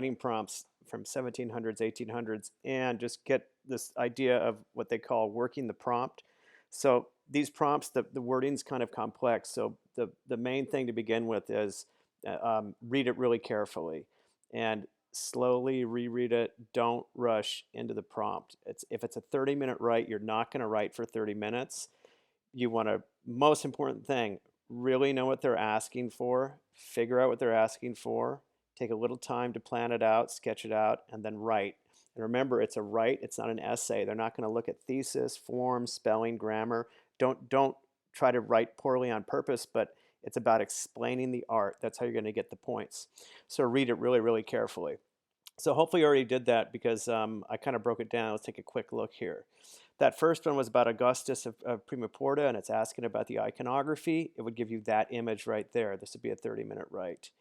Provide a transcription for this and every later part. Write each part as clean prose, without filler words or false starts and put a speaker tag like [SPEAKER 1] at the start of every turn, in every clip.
[SPEAKER 1] writing prompts from 1700s, 1800s, and just get this idea of what they call working the prompt. So these prompts, the wording's kind of complex. So the main thing to begin with is read it really carefully and slowly reread it. Don't rush into the prompt. If it's a 30-minute write, you're not going to write for 30 minutes. You want to, most important thing, really know what they're asking for, figure out what they're asking for, take a little time to plan it out, sketch it out, and then write. And remember, it's a write, it's not an essay. They're not going to look at thesis, form, spelling, grammar. Don't try to write poorly on purpose, but it's about explaining the art. That's how you're going to get the points. So read it really, really carefully. So hopefully you already did that because I kind of broke it down. Let's take a quick look here. That first one was about Augustus of Prima Porta, and it's asking about the iconography. It would give you that image right there. This would be a 30-minute write.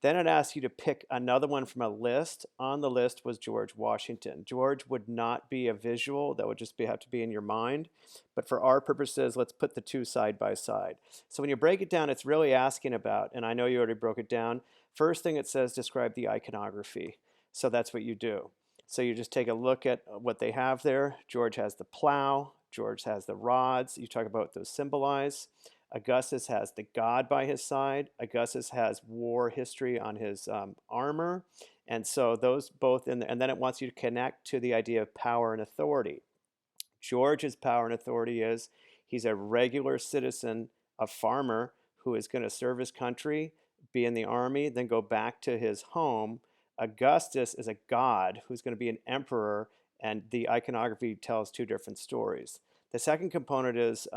[SPEAKER 1] Then it asks you to pick another one from a list. On the list was George Washington. George would not be a visual. That would just have to be in your mind. But for our purposes, let's put the two side by side. So when you break it down, it's really asking about, and I know you already broke it down, first thing it says, describe the iconography. So that's what you do. So you just take a look at what they have there. George has the plow. George has the rods. You talk about what those symbolize. Augustus has the god by his side. Augustus has war history on his armor. And so those both in there. And then it wants you to connect to the idea of power and authority. George's power and authority is he's a regular citizen, a farmer who is going to serve his country, be in the army, then go back to his home. Augustus is a god who's going to be an emperor, and the iconography tells two different stories. The second component is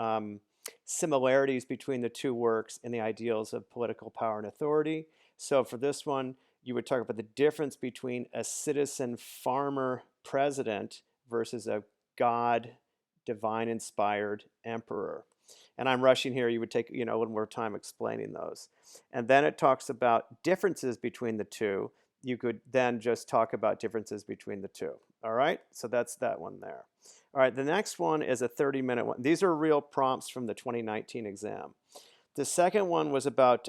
[SPEAKER 1] similarities between the two works and the ideals of political power and authority. So for this one, you would talk about the difference between a citizen farmer president versus a God, divine inspired emperor. And I'm rushing here. You would take a little more time explaining those. And then it talks about differences between the two. You could then just talk about differences between the two. All right, so that's that one there. All right, the next one is a 30-minute one. These are real prompts from the 2019 exam. The second one was about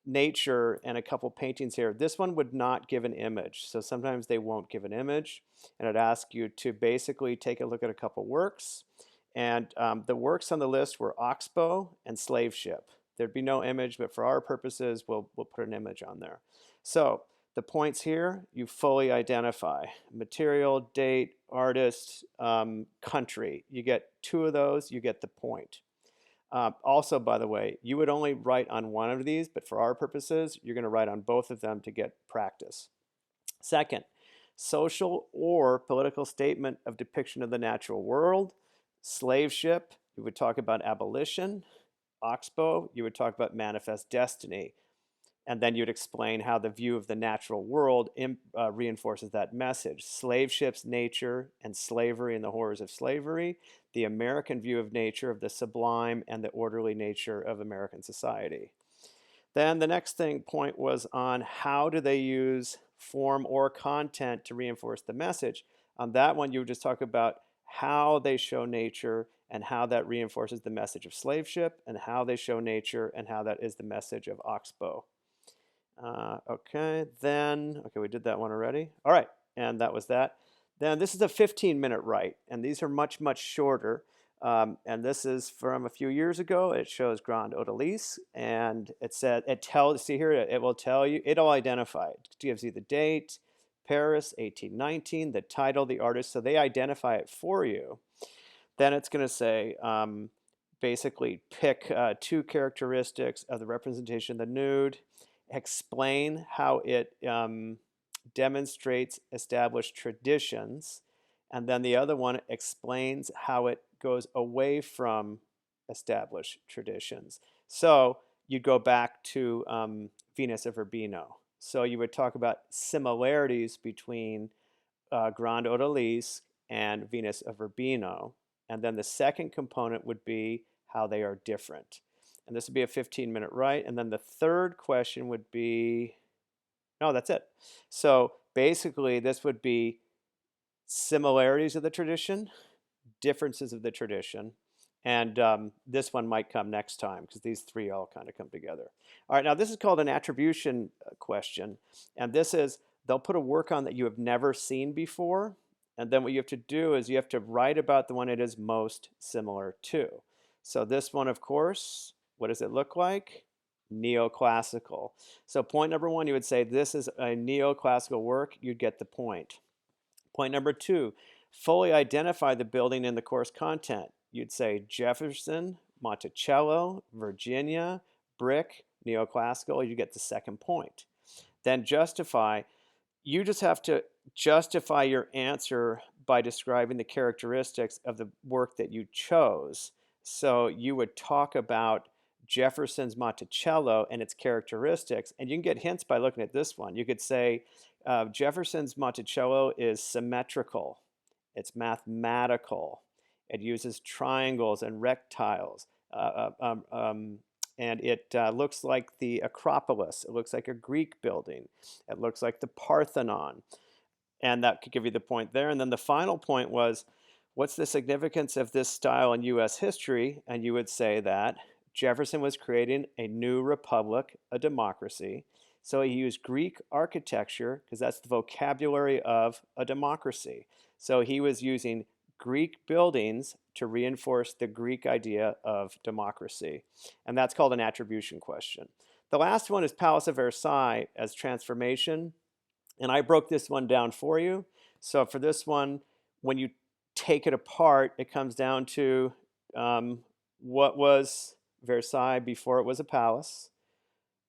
[SPEAKER 1] nature and a couple paintings here. This one would not give an image. So sometimes they won't give an image. And I'd ask you to basically take a look at a couple works. And the works on the list were Oxbow and Slave Ship. There'd be no image, but for our purposes, we'll put an image on there. So the points here, you fully identify. Material, date, artist, country. You get two of those, you get the point. Also, by the way, you would only write on one of these, but for our purposes, you're going to write on both of them to get practice. Second, social or political statement of depiction of the natural world. Slave ship, you would talk about abolition. Oxbow, you would talk about manifest destiny. And then you'd explain how the view of the natural world reinforces that message. Slave ships, nature, and slavery and the horrors of slavery. The American view of nature, of the sublime and the orderly nature of American society. Then the next point was on how do they use form or content to reinforce the message. On that one, you would just talk about how they show nature and how that reinforces the message of slave ship, and how they show nature and how that is the message of Oxbow. Okay, we did that one already. All right, and that was that. Then this is a 15-minute write, and these are much, much shorter. And this is from a few years ago. It shows Grand Odalisque, and see here, it will tell you, it'll identify it. It gives you the date, Paris, 1819, the title, the artist, so they identify it for you. Then it's going to say, basically, pick two characteristics of the representation of the nude, explain how it demonstrates established traditions, and then the other one explains how it goes away from established traditions. So you'd go back to Venus of Urbino. So you would talk about similarities between Grand Odalisque and Venus of Urbino. And then the second component would be how they are different. And this would be a 15-minute write. And then the third question would be, no, that's it. So basically, this would be similarities of the tradition, differences of the tradition, and this one might come next time because these three all kind of come together. All right, now this is called an attribution question, and this is they'll put a work on that you have never seen before. And then what you have to do is you have to write about the one it is most similar to. So this one, of course, what does it look like? Neoclassical. So point number one, you would say this is a neoclassical work. You'd get the point. Point number two, fully identify the building in the course content. You'd say Jefferson, Monticello, Virginia, brick, neoclassical. You get the second point. Then justify. You just have to justify your answer by describing the characteristics of the work that you chose. So you would talk about Jefferson's Monticello and its characteristics, and you can get hints by looking at this one. You could say Jefferson's Monticello is symmetrical, it's mathematical, it uses triangles and rectangles. And it looks like the Acropolis. It looks like a Greek building. It looks like the Parthenon. And that could give you the point there. And then the final point was, what's the significance of this style in U.S. history? And you would say that Jefferson was creating a new republic, a democracy. So he used Greek architecture because that's the vocabulary of a democracy. So he was using Greek buildings to reinforce the Greek idea of democracy. And that's called an attribution question. The last one is Palace of Versailles as transformation. And I broke this one down for you. So for this one, when you take it apart, it comes down to what was Versailles before it was a palace?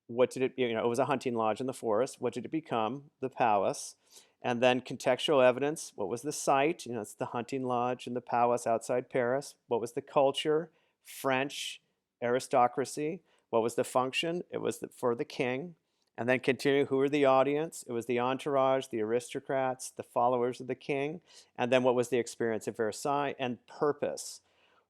[SPEAKER 1] What did it, it was a hunting lodge in the forest. What did it become? The palace. And then contextual evidence. What was the site? It's the hunting lodge and the palace outside Paris. What was the culture? French aristocracy. What was the function? It was for the king. And then continue, who were the audience? It was the entourage, the aristocrats, the followers of the king. And then what was the experience of Versailles? And purpose.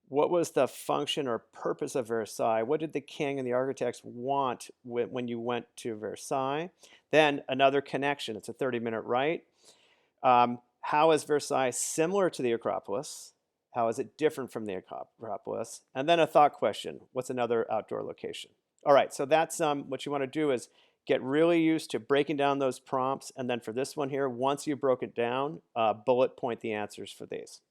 [SPEAKER 1] What was the function or purpose of Versailles? What did the king and the architects want when you went to Versailles? Then another connection. It's a 30-minute write. How is Versailles similar to the Acropolis? How is it different from the Acropolis? And then a thought question. What's another outdoor location? All right, so that's what you want to do is get really used to breaking down those prompts. And then for this one here, once you broke it down, bullet point the answers for these.